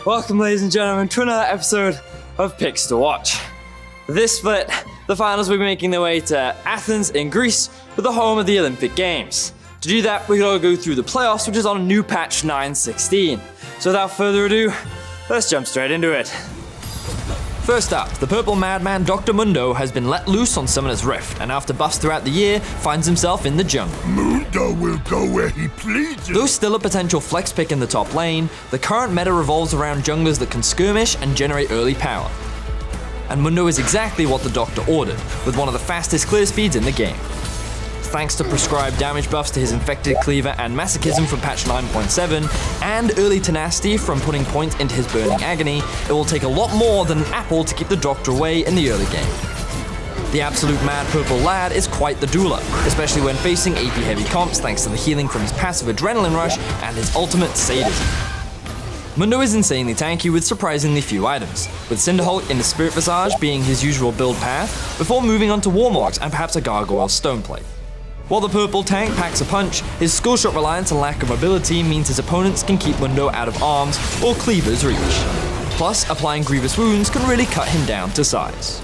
Welcome, ladies and gentlemen, to another episode of Picks to Watch. This split, the finals will be making their way to Athens in Greece, with the home of the Olympic Games. To do that, we gotta go through the playoffs, which is on a new patch 9.16. So without further ado, let's jump straight into it. First up, the purple madman Dr. Mundo has been let loose on Summoner's Rift, and after buffs throughout the year, finds himself in the jungle. Mundo will go where he pleases. Though still a potential flex pick in the top lane, the current meta revolves around junglers that can skirmish and generate early power. And Mundo is exactly what the Doctor ordered, with one of the fastest clear speeds in the game. Thanks to prescribed damage buffs to his Infected Cleaver and Masochism from patch 9.7, and early tenacity from putting points into his Burning Agony, it will take a lot more than an apple to keep the Doctor away in the early game. The absolute mad purple lad is quite the dueler, especially when facing AP heavy comps thanks to the healing from his passive Adrenaline Rush and his ultimate Sadism. Mundo is insanely tanky with surprisingly few items, with Cinderhulk in the Spirit Visage being his usual build path, before moving on to Warmorgs and perhaps a Gargoyle Stoneplate. While the purple tank packs a punch, his skill shot reliance and lack of mobility means his opponents can keep Mundo out of arms or cleaver's reach. Plus, applying grievous wounds can really cut him down to size.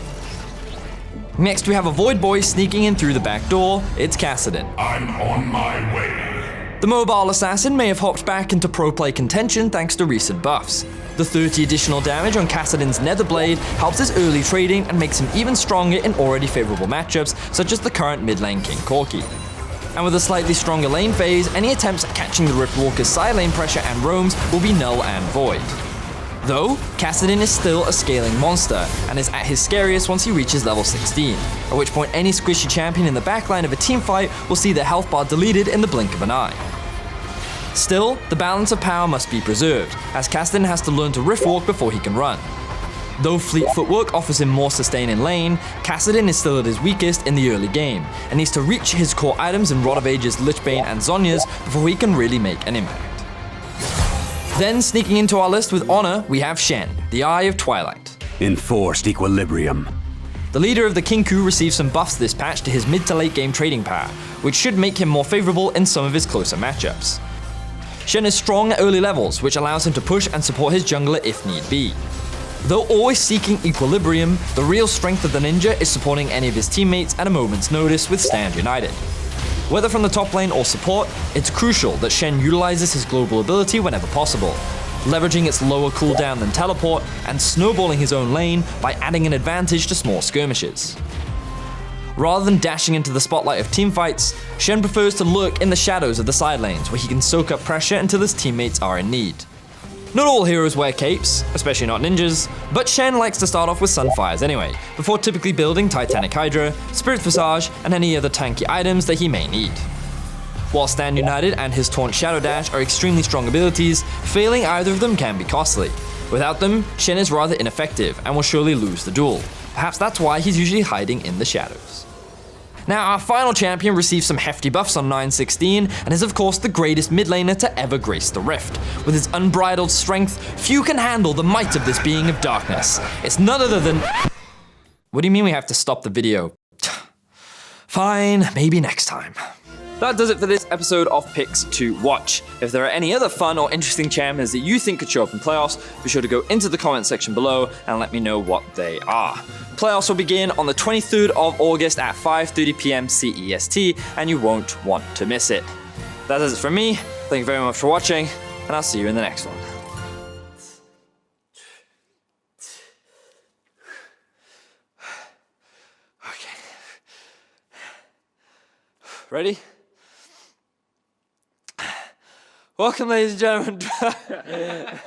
Next we have a Void Boy sneaking in through the back door. It's Kassadin. I'm on my way. The mobile assassin may have hopped back into pro play contention thanks to recent buffs. The 30 additional damage on Kassadin's Netherblade helps his early trading and makes him even stronger in already favourable matchups such as the current mid lane King Corki. And with a slightly stronger lane phase, any attempts at catching the Riftwalker's side lane pressure and roams will be null and void. Though, Kassadin is still a scaling monster, and is at his scariest once he reaches level 16, at which point any squishy champion in the backline of a teamfight will see their health bar deleted in the blink of an eye. Still, the balance of power must be preserved, as Kassadin has to learn to Riftwalk before he can run. Though Fleet Footwork offers him more sustain in lane, Kassadin is still at his weakest in the early game, and needs to reach his core items in Rod of Ages, Lichbane and Zhonya's before he can really make an impact. Then sneaking into our list with honor, we have Shen, the Eye of Twilight. Enforced equilibrium. The leader of the Kinku receives some buffs this patch to his mid to late game trading power, which should make him more favorable in some of his closer matchups. Shen is strong at early levels, which allows him to push and support his jungler if need be. Though always seeking equilibrium, the real strength of the ninja is supporting any of his teammates at a moment's notice with Stand United. Whether from the top lane or support, it's crucial that Shen utilizes his global ability whenever possible, leveraging its lower cooldown than teleport and snowballing his own lane by adding an advantage to small skirmishes. Rather than dashing into the spotlight of teamfights, Shen prefers to lurk in the shadows of the side lanes where he can soak up pressure until his teammates are in need. Not all heroes wear capes, especially not ninjas, but Shen likes to start off with Sunfires anyway, before typically building Titanic Hydra, Spirit Visage, and any other tanky items that he may need. While Stand United and his Taunt Shadow Dash are extremely strong abilities, failing either of them can be costly. Without them, Shen is rather ineffective and will surely lose the duel. Perhaps that's why he's usually hiding in the shadows. Now, our final champion receives some hefty buffs on 9.16 and is of course the greatest mid laner to ever grace the Rift. With his unbridled strength, few can handle the might of this being of darkness. It's none other than... What do you mean we have to stop the video? Fine, maybe next time. That does it for this episode of Picks to Watch. If there are any other fun or interesting champions that you think could show up in playoffs, be sure to go into the comment section below and let me know what they are. Playoffs will begin on the 23rd of August at 5:30 PM CEST, and you won't want to miss it. That does it from me. Thank you very much for watching, and I'll see you in the next one. Okay. Ready? Welcome, ladies and gentlemen.